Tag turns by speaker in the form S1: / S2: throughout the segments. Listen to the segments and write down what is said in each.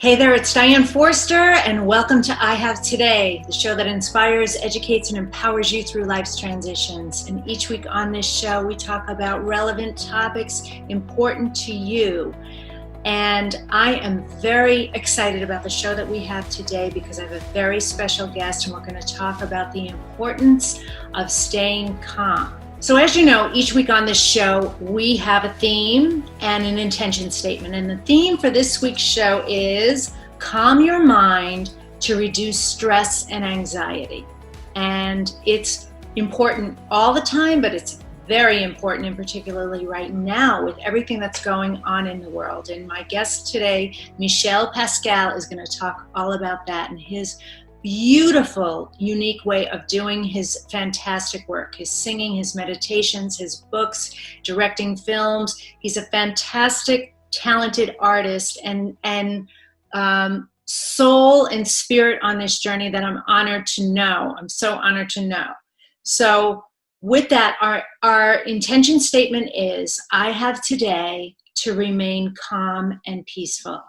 S1: Hey there, it's Diane Forster, and welcome to I Have Today, the show that inspires, educates, and empowers you through life's transitions. And each week on this show, we talk about relevant topics important to you. And I am very excited about the show that we have today because I have a very special guest, and we're going to talk about the importance of staying calm. So as you know, each week on this show, we have a theme and an intention statement. And the theme for this week's show is calm your mind to reduce stress and anxiety. And it's important all the time, but it's very important, and particularly right now with everything that's going on in the world. And my guest today, Michel Pascal, is going to talk all about that and his beautiful, unique way of doing his fantastic work, his singing, his meditations, his books, directing films. He's a fantastic, talented artist and soul and spirit on this journey that I'm honored to know. I'm so honored to know. So with that, our intention statement is, I have today to remain calm and peaceful.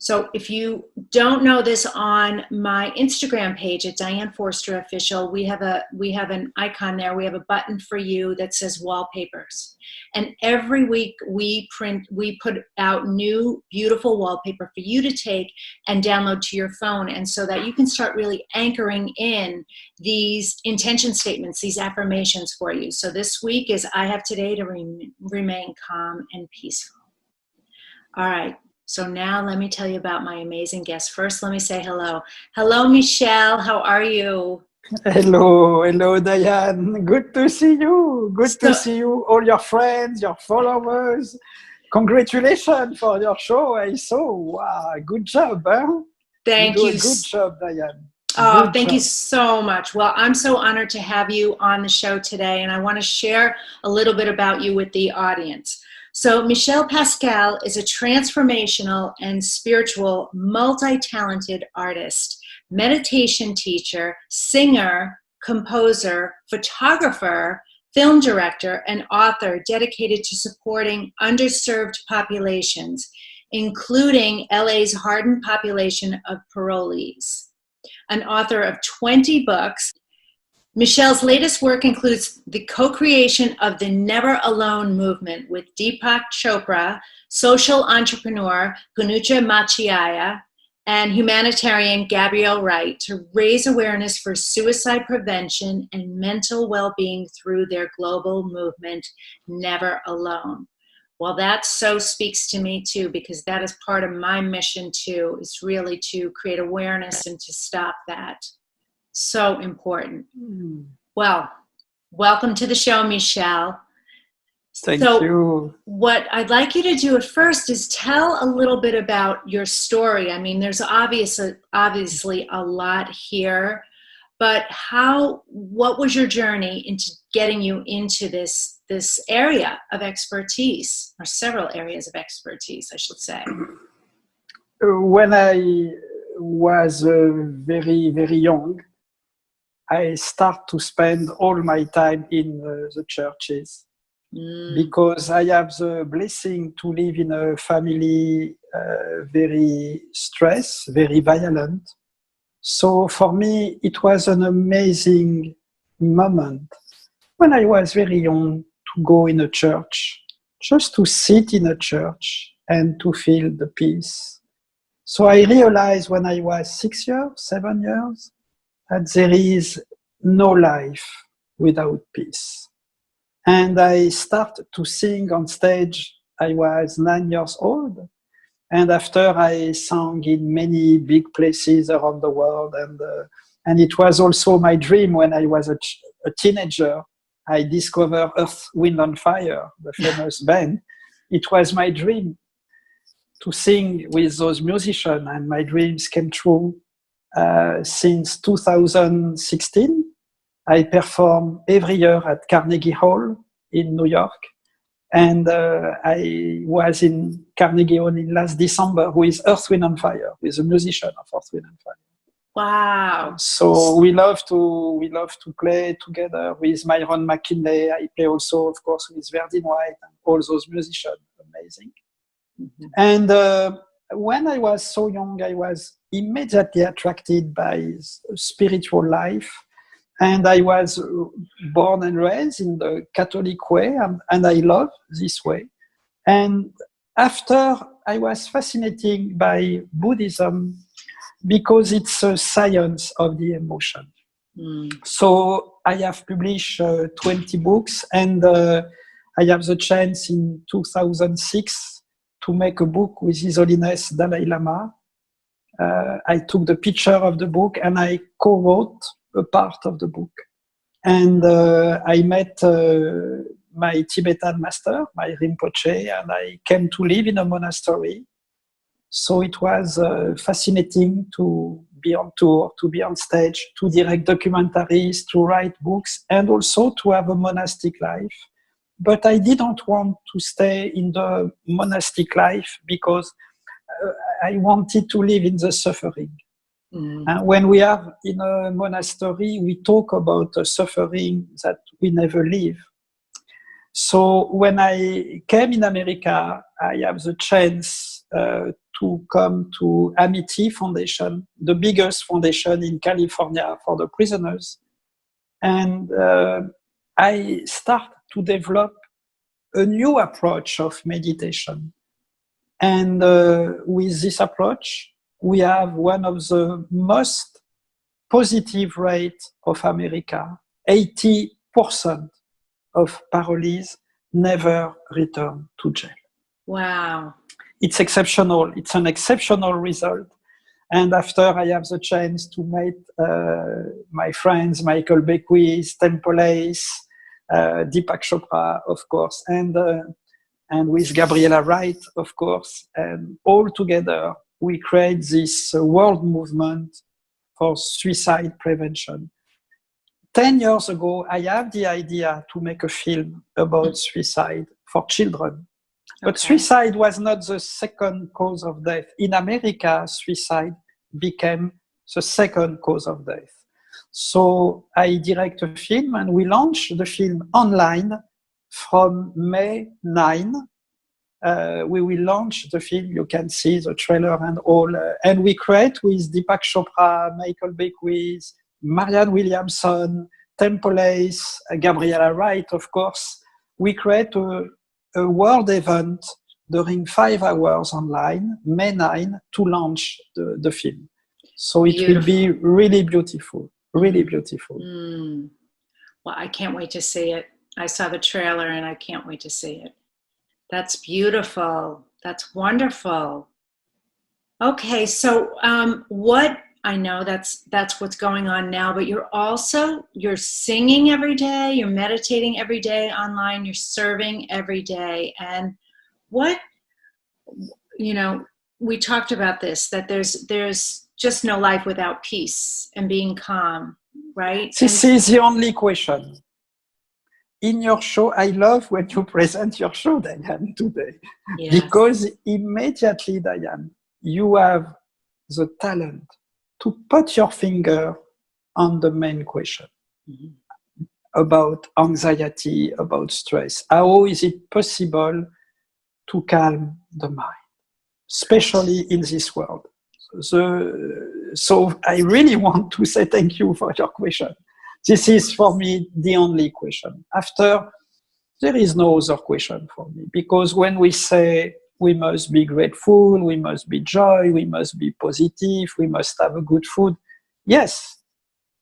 S1: So if you don't know this, on my Instagram page at Diane Forster Official, we have an icon there. We have a button for you that says wallpapers. And every week we put out new beautiful wallpaper for you to take and download to your phone, and so that you can start really anchoring in these intention statements, these affirmations for you. So this week is, I have today to remain calm and peaceful. All right. So now let me tell you about my amazing guest. First, let me say hello. Hello, Michel. How are you?
S2: Hello, Diane. Good to see you. Good to see you, all your friends, your followers. Congratulations for your show. I saw. Wow, good job. Huh?
S1: Thank you.
S2: Good job, Diane.
S1: Oh, thank you so much. Well, I'm so honored to have you on the show today, and I want to share a little bit about you with the audience. So Michel Pascal is a transformational and spiritual, multi-talented artist, meditation teacher, singer, composer, photographer, film director, and author dedicated to supporting underserved populations, including LA's hardened population of parolees. An author of 20 books, Michel's latest work includes the co-creation of the Never Alone movement with Deepak Chopra, social entrepreneur Ponnacha Machaiah, and humanitarian Gabriella Wright to raise awareness for suicide prevention and mental well-being through their global movement, Never Alone. Well, that so speaks to me too, because that is part of my mission too, is really to create awareness and to stop that. So important. Well, welcome to the show, Michel.
S2: Thank you.
S1: What I'd like you to do at first is tell a little bit about your story. I mean, there's obviously a lot here, but what was your journey into getting you into this area of expertise, or several areas of expertise, I should say?
S2: When I was very, very young, I start to spend all my time in the churches because I have the blessing to live in a family very stressed, very violent. So for me, it was an amazing moment when I was very young to go in a church, just to sit in a church and to feel the peace. So I realized when I was 7 years, that there is no life without peace. And I started to sing on stage. I was 9 years old. And after I sang in many big places around the world. And it was also my dream when I was a teenager. I discovered Earth, Wind and Fire, the famous band. It was my dream to sing with those musicians, and my dreams came true. Since 2016, I perform every year at Carnegie Hall in New York. And I was in Carnegie Hall in last December with Earth, Wind and Fire, with a musician of Earth, Wind and Fire.
S1: Wow.
S2: So we love to play together with Myron McKinley. I play also, of course, with Verdine White and all those musicians. Amazing. Mm-hmm. And when I was so young, I was immediately attracted by spiritual life. And I was born and raised in the Catholic way, and I love this way. And after, I was fascinated by Buddhism because it's a science of the emotion. So I have published 20 books, and I have the chance in 2006 to make a book with His Holiness Dalai Lama. I took the picture of the book and I co-wrote a part of the book. And I met my Tibetan master, my Rinpoche, and I came to live in a monastery. So it was fascinating to be on tour, to be on stage, to direct documentaries, to write books, and also to have a monastic life. But I didn't want to stay in the monastic life because I wanted to live in the suffering. And when we are in a monastery, we talk about the suffering that we never live. So when I came in America, I have the chance to come to Amity Foundation, the biggest foundation in California for the prisoners. And I start to develop a new approach of meditation. And with this approach, we have one of the most positive rates of America. 80% of parolees never return to jail.
S1: Wow.
S2: It's exceptional. It's an exceptional result. And after I have the chance to meet my friends, Michael Beckwith, Temple Ace, Deepak Chopra, of course, and with Gabriella Wright, of course, and all together, we create this world movement for suicide prevention. 10 years ago, I had the idea to make a film about suicide for children. But suicide was not the second cause of death. In America, suicide became the second cause of death. So I direct a film and we launched the film online from May 9. We will launch the film. You can see the trailer and all. And we create with Deepak Chopra, Michael Beckwith, Marianne Williamson, Temple Ace, Gabriella Wright, of course. We create a world event during 5 hours online, May 9, to launch the film. So it will be really beautiful, really beautiful.
S1: Well, I can't wait to see it. I saw the trailer and I can't wait to see it. That's beautiful. That's wonderful. Okay, so what I know that's what's going on now, but you're singing every day, you're meditating every day online, you're serving every day. And what, we talked about this, that there's just no life without peace and being calm, right?
S2: This is the only question. In your show, I love when you present your show, Diane, today. Yes. Because immediately, Diane, you have the talent to put your finger on the main question about anxiety, about stress. How is it possible to calm the mind, especially in this world? So I really want to say thank you for your question. This is for me the only question. After, there is no other question for me, because when we say we must be grateful, we must be joy, we must be positive, we must have a good food. Yes,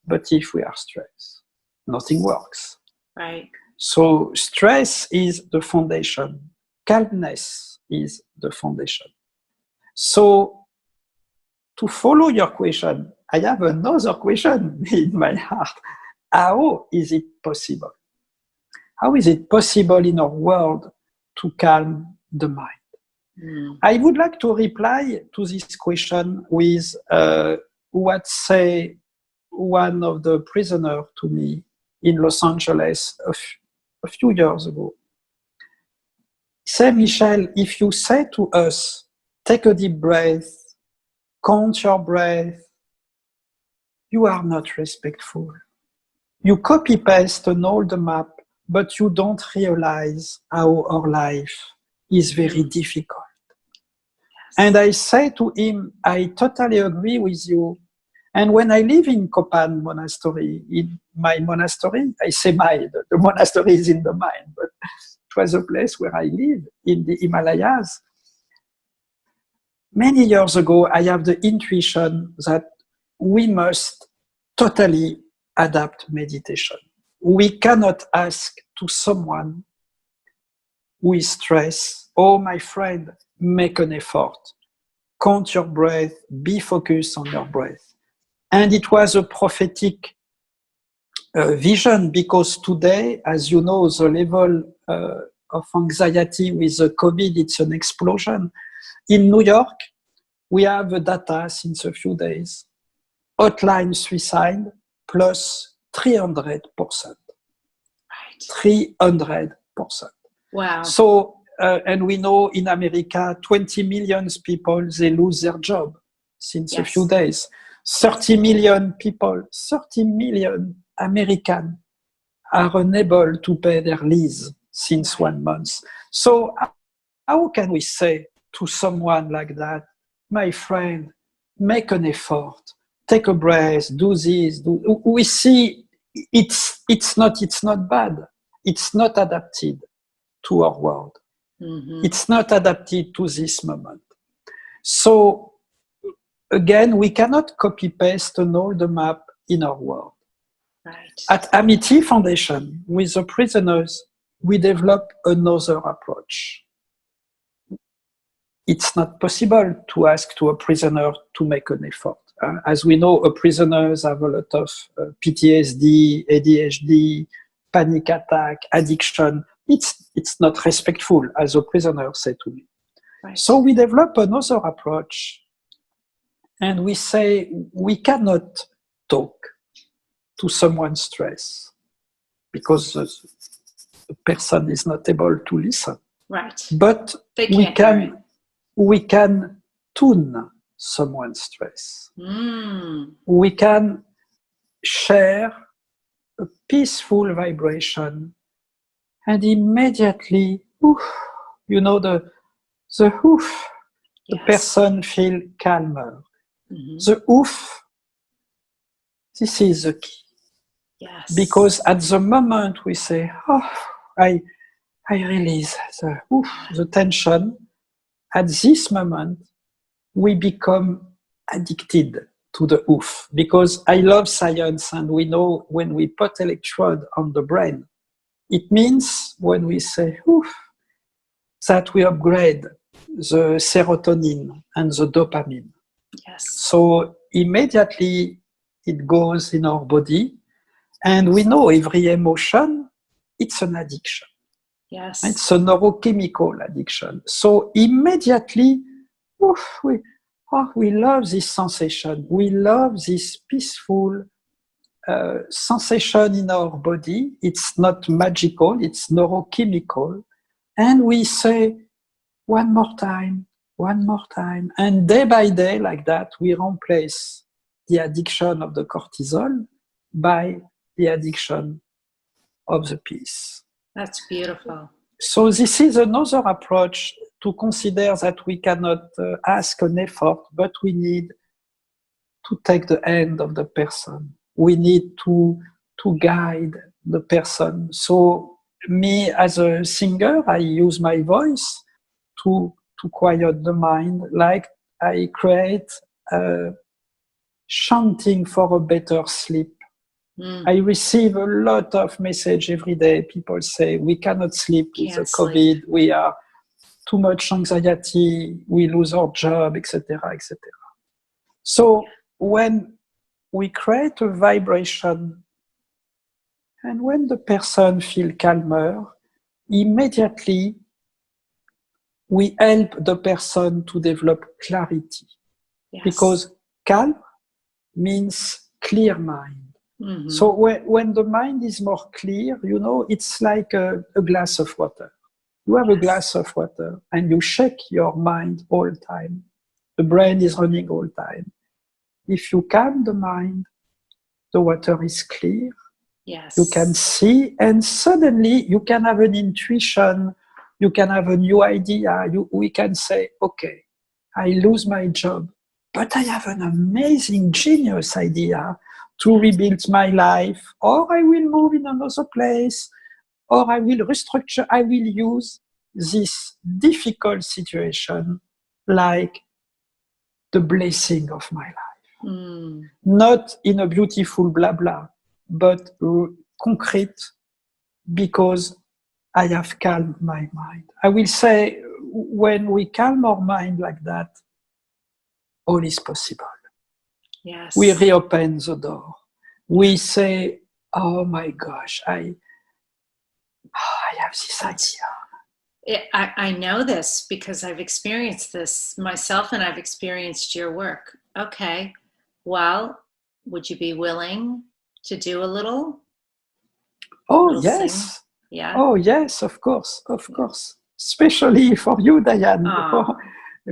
S2: but if we are stressed, nothing works.
S1: Right.
S2: So stress is the foundation. Calmness is the foundation. So to follow your question, I have another question in my heart. How is it possible? How is it possible in our world to calm the mind? I would like to reply to this question with what say one of the prisoners to me in Los Angeles a few years ago. Say, Michel, if you say to us, take a deep breath, count your breath, you are not respectful. You copy-paste an old map, but you don't realize how our life is very difficult. And I say to him, I totally agree with you. And when I live in Kopan Monastery, in my monastery, I say the monastery is in the mind, but it was a place where I live in the Himalayas. Many years ago, I have the intuition that we must totally adapt meditation. We cannot ask to someone who is stressed, oh, my friend, make an effort. Count your breath, be focused on your breath. And it was a prophetic vision, because today, as you know, the level of anxiety with the COVID, it's an explosion. In New York, we have the data since a few days. Hotline suicide plus 300%. Right. 300%.
S1: Wow.
S2: So, and we know in America, 20 million people, they lose their job since a few days. 30 million people, 30 million Americans are unable to pay their lease since 1 month. So how can we say to someone like that, my friend, make an effort, take a breath, do this, do... We see it's not bad. It's not adapted to our world. Mm-hmm. It's not adapted to this moment. So again, we cannot copy-paste an old map in our world. Right. At Amity Foundation, with the prisoners, we develop another approach. It's not possible to ask to a prisoner to make an effort. As we know, prisoners have a lot of PTSD, ADHD, panic attack, addiction. It's not respectful, as a prisoner said to me. Right. So we develop another approach, and we say we cannot talk to someone's stress because the person is not able to listen.
S1: Right.
S2: But we can tune someone's stress. Mm. We can share a peaceful vibration, and immediately, you know, the person feel calmer. Mm-hmm. The this is the key. Yes. Because at the moment we say, I release the tension, at this moment we become addicted to the because I love science, and we know when we put electrode on the brain, it means when we say that we upgrade the serotonin and the dopamine. Yes. So immediately it goes in our body, and we know every emotion, it's an addiction. Yes. It's a neurochemical addiction. So immediately, we love this sensation. We love this peaceful sensation in our body. It's not magical, it's neurochemical. And we say, one more time. And day by day, like that, we replace the addiction of the cortisol by the addiction of the peace.
S1: That's beautiful.
S2: So this is another approach to consider that we cannot ask an effort, but we need to take the hand of the person. We need to guide the person. So me as a singer, I use my voice to quiet the mind, like I create chanting for a better sleep. I receive a lot of messages every day. People say, we cannot sleep with the COVID, we are too much anxiety, we lose our job, etc., etc. So when we create a vibration, and when the person feels calmer, immediately we help the person to develop clarity. Yes. Because calm means clear mind. Mm-hmm. So when the mind is more clear, you know, it's like a glass of water. You have a glass of water and you shake your mind all the time. The brain is running all the time. If you calm the mind, the water is clear. Yes. You can see, and suddenly you can have an intuition, you can have a new idea. We can say, okay, I lose my job, but I have an amazing, genius idea to rebuild my life, or I will move in another place, or I will restructure, I will use this difficult situation like the blessing of my life. Not in a beautiful blah blah, but concrete, because I have calmed my mind. I will say, when we calm our mind like that, all is possible.
S1: Yes.
S2: We reopen the door. We say, oh my gosh, I have this idea.
S1: I know this because I've experienced this myself, and I've experienced your work. Okay, well, would you be willing to do a little?
S2: Oh, yes.
S1: Sing? Yeah.
S2: Oh, yes, of course, of course. Especially for you, Diane,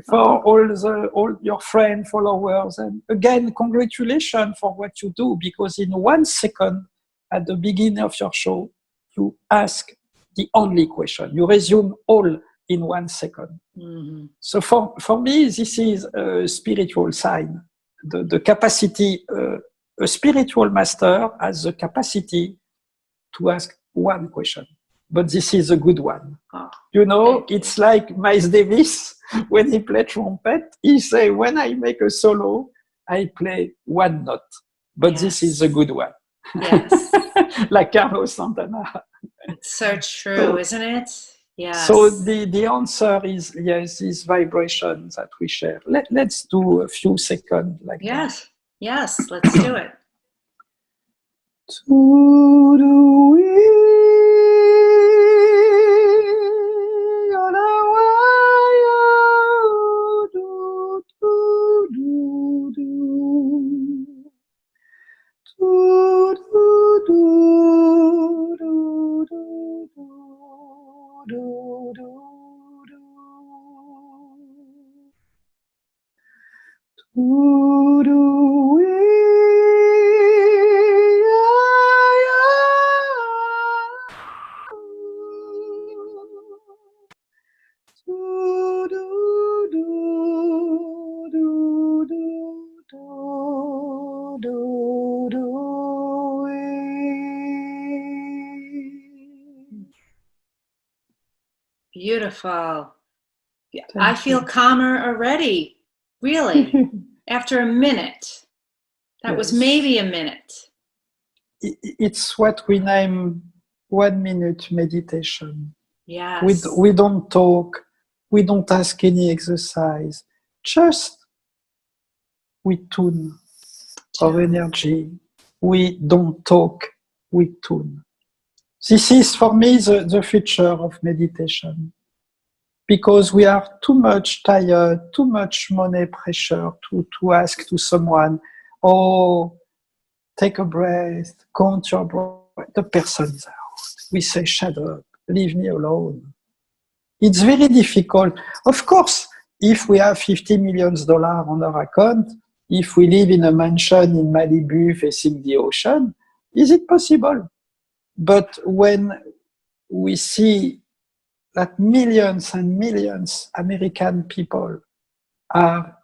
S2: for all your friends, followers. And again, congratulations for what you do, because in 1 second at the beginning of your show, you ask the only question. You resume all in 1 second. Mm-hmm. So for me, this is a spiritual sign. The capacity, a spiritual master has the capacity to ask one question, but this is a good one. Oh, you know, it's like Miles Davis, when he played trumpet, he say, when I make a solo, I play one note, but this is a good one.
S1: Yes.
S2: Like Carlos Santana.
S1: It's so true, isn't it? Yes.
S2: So the answer is yes, these vibrations that we share. Let's do a few seconds like that.
S1: Yes, let's do it. Beautiful. I feel calmer already, really, after a minute. That was maybe a minute.
S2: It's what we name 1 minute meditation.
S1: Yes.
S2: We don't talk, we don't ask any exercise, just we tune our energy. We don't talk, we tune. This is for me the future of meditation, because we are too much tired, too much money pressure to ask to someone, oh, take a breath, count your breath. The person is out. We say, shut up, leave me alone. It's very difficult. Of course, if we have $50 million on our account, if we live in a mansion in Malibu facing the ocean, is it possible? But when we see that millions and millions American people are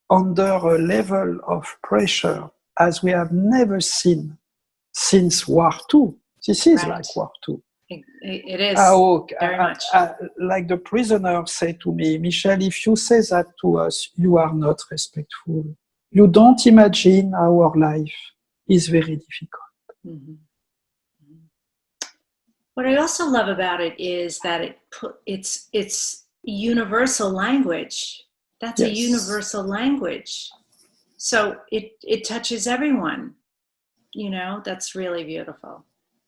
S2: under a level of pressure as we have never seen since War II. This is like War II.
S1: It is, very much.
S2: Like the prisoner said to me, Michel, if you say that to us, you are not respectful. You don't imagine our life is very difficult.
S1: Mm-hmm. What I also love about it is that it's universal language. That's a universal language. So it touches everyone. You know, that's really beautiful.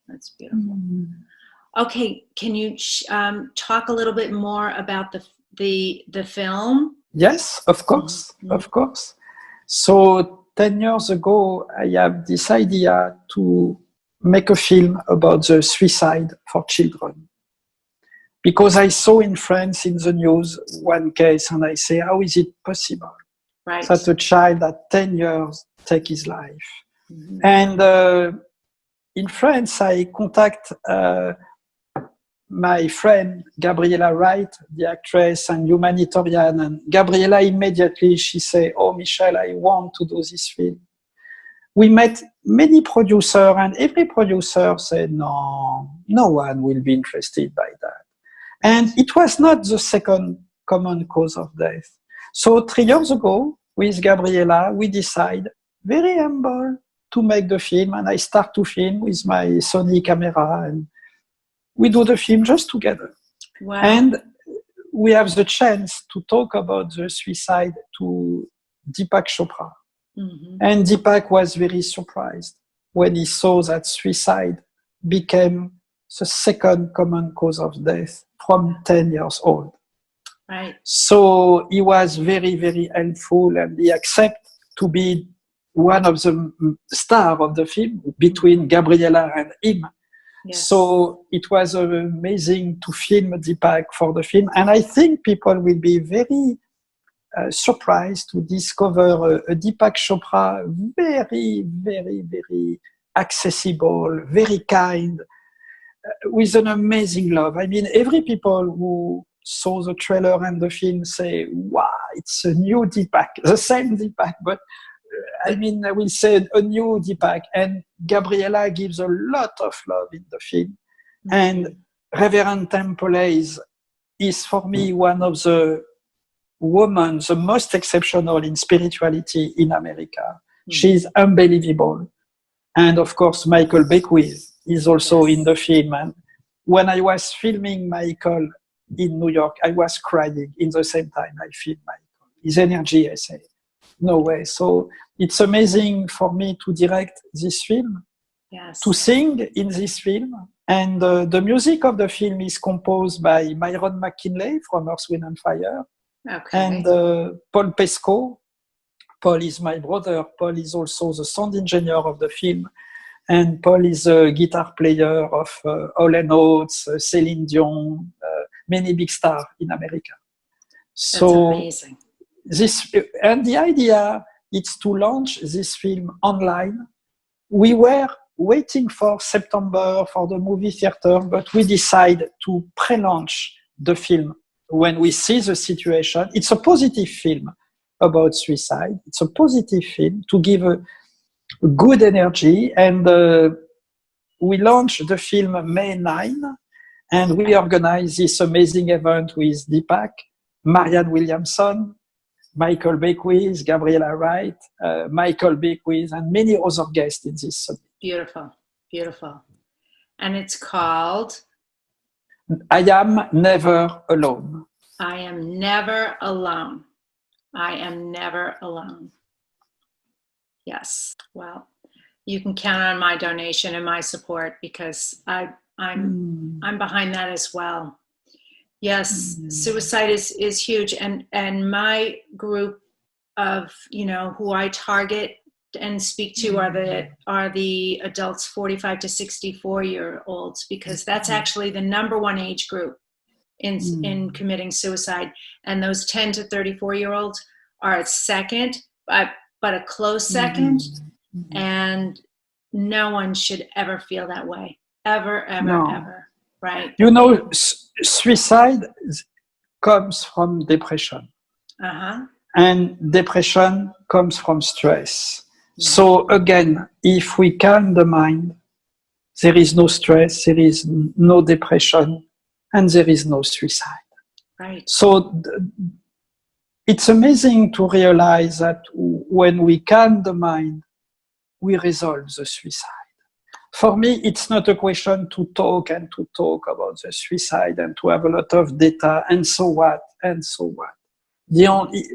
S1: That's beautiful. Mm-hmm. Okay, can you talk a little bit more about the film?
S2: Yes, of course, of course. So 10 years ago, I have this idea to make a film about the suicide for children. Because I saw in France in the news one case, and I say, how is it possible that a child at 10 years take his life? Mm-hmm. And in France, I contact my friend Gabriella Wright, the actress and Humanitarian, and Gabriella immediately, she said, oh, Michel, I want to do this film. We met many producers, and every producer said, no one will be interested by that. And it was not the second common cause of death. So 3 years ago, with Gabriella, we decided, very humble, to make the film, and I start to film with my Sony camera, and we do the film just together.
S1: Wow.
S2: And we have the chance to talk about the suicide to Deepak Chopra.
S1: Mm-hmm.
S2: And Deepak was very surprised when he saw that suicide became the second common cause of death from 10 years old.
S1: Right.
S2: So he was very, very helpful, and he accepted to be one of the stars of the film between Gabriella and him.
S1: Yes.
S2: So it was amazing to film Deepak for the film. And I think people will be very surprised to discover a Deepak Chopra very, very, very accessible, very kind, with an amazing love. I mean, every people who saw the trailer and the film say, wow, it's a new Deepak, the same Deepak, but I mean, I will say a new Deepak. And Gabriella gives a lot of love in the film. Mm-hmm. And Reverend Temple is for me one of the women, the most exceptional in spirituality in America. Mm-hmm. She's unbelievable. And of course, Michael Beckwith is also in the film. And when I was filming Michael in New York, I was crying in the same time I filmed Michael. His energy, I say, no way. So it's amazing for me to direct this film, to sing in this film. And the music of the film is composed by Myron McKinley from Earth, Wind and Fire.
S1: Okay.
S2: And Paul Pesco. Paul is my brother. Paul is also the sound engineer of the film. And Paul is a guitar player of Hall & Oates, Celine Dion, many big stars in America. So
S1: that's amazing.
S2: And the idea is to launch this film online. We were waiting for September for the movie theater, but we decided to pre-launch the film when we see the situation. It's a positive film about suicide. It's a positive film to give a good energy. And we launched the film May 9, and we organized this amazing event with Deepak, Marianne Williamson, Michael Beckwith, Gabriella Wright, Michael Beckwith, and many other guests in this summit.
S1: Beautiful, beautiful. And it's called?
S2: I Am Never Alone.
S1: I Am Never Alone. I Am Never Alone. Yes. Well, you can count on my donation and my support, because I'm behind that as well. Yes, suicide is huge, and my group of, who I target and speak to are the adults 45 to 64-year-olds, because that's actually the number one age group in committing suicide, and those 10 to 34-year-olds are a second, but a close second, and no one should ever feel that way, ever, right?
S2: Suicide comes from depression. And depression comes from stress. So again, if we calm the mind, there is no stress, there is no depression, and there is no suicide.
S1: Right.
S2: So it's amazing to realize that when we calm the mind, we resolve the suicide. For me, it's not a question to talk about the suicide and to have a lot of data and so what.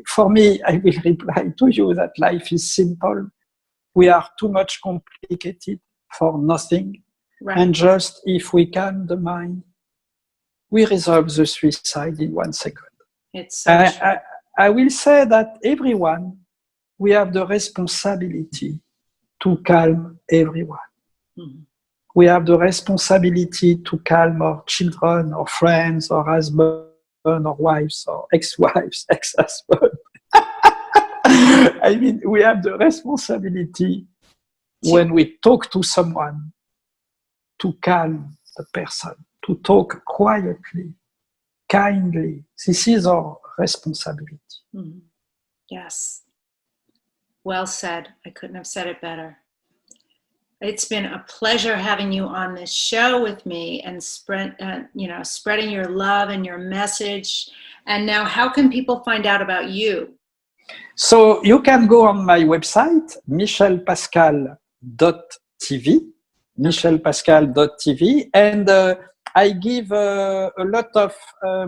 S2: For me, I will reply to you that life is simple. We are too much complicated for nothing.
S1: Right.
S2: And just if we calm the mind, we resolve the suicide in 1 second.
S1: It's so true.
S2: I will say that everyone, we have the responsibility to calm everyone. We have the responsibility to calm our children, or friends, or husband, or wives, or ex-wives, ex-husband. I mean, we have the responsibility when we talk to someone to calm the person, to talk quietly, kindly. This is our responsibility.
S1: Mm-hmm. Yes. Well said. I couldn't have said it better. It's been a pleasure having you on this show with me and spreading your love and your message. And now, how can people find out about you?
S2: So you can go on my website, michelpascal.tv, michelpascal.tv, and I give a lot of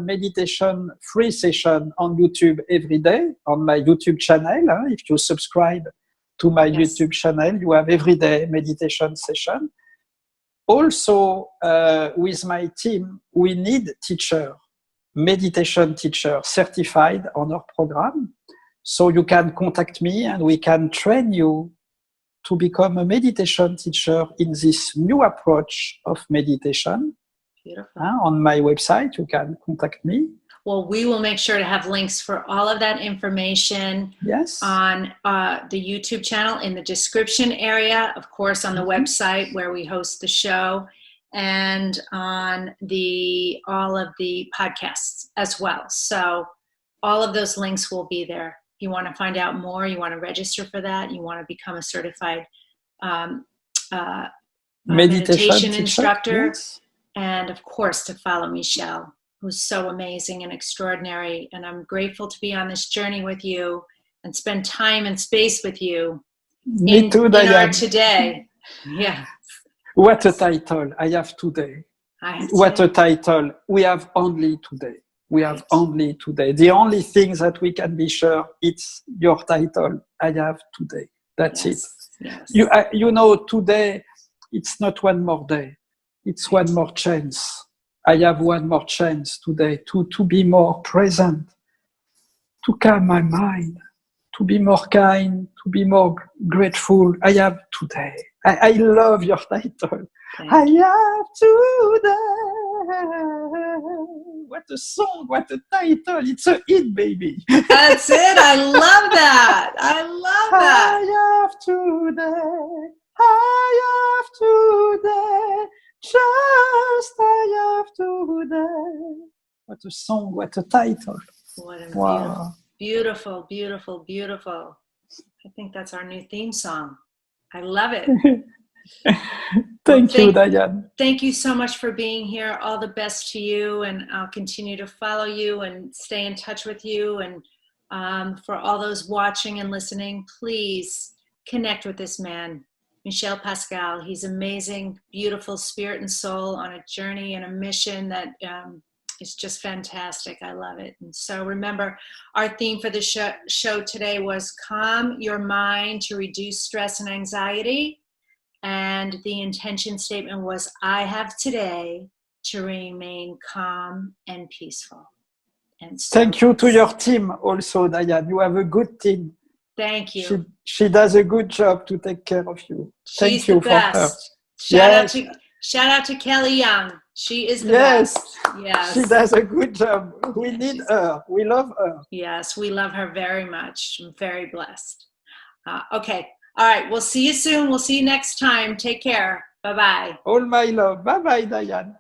S2: meditation free session on YouTube every day on my YouTube channel. If you subscribe to my YouTube channel, you have everyday meditation session. Also, with my team, we need meditation teacher certified on our program. So you can contact me and we can train you to become a meditation teacher in this new approach of meditation.
S1: Beautiful.
S2: On my website, you can contact me.
S1: Well, we will make sure to have links for all of that information on the YouTube channel in the description area, of course, on the website where we host the show, and on all of the podcasts as well. So all of those links will be there. If you want to find out more, you want to register for that, you want to become a certified meditation instructor, and of course to follow Michel, who's so amazing and extraordinary. And I'm grateful to be on this journey with you and spend time and space with you in our today. Yeah.
S2: What a title I have today. What a title. We have only today. We have only today. The only thing that we can be sure, it's your title. I have today. That's it.
S1: Yes.
S2: You know, today, it's not one more day. It's one more chance. I have one more chance today to be more present, to calm my mind, to be more kind, to be more grateful. I have today. I love your title. I have today. What a song, what a title. It's a hit, baby.
S1: That's it. I love that. I love that.
S2: I have today. I have today. Just I have today. What a song, what a title.
S1: What a beautiful, beautiful, beautiful. I think that's our new theme song. I love it.
S2: Thank you, Diane.
S1: Thank you so much for being here. All the best to you, and I'll continue to follow you and stay in touch with you. And for all those watching and listening, please connect with this man, Michel Pascal. He's amazing, beautiful spirit and soul on a journey and a mission that is just fantastic. I love it. And so remember, our theme for the show today was calm your mind to reduce stress and anxiety. And the intention statement was, I have today to remain calm and peaceful. And so,
S2: thank you to your team also, Diane. You have a good team.
S1: Thank you.
S2: She does a good job to take care of you. Thank you for her.
S1: Shout out to Kelly Young. She is the best. Yes.
S2: She does a good job. We need her. We love her.
S1: Yes, we love her very much. I'm very blessed. Okay. All right. We'll see you soon. We'll see you next time. Take care. Bye-bye.
S2: All my love. Bye-bye, Diane.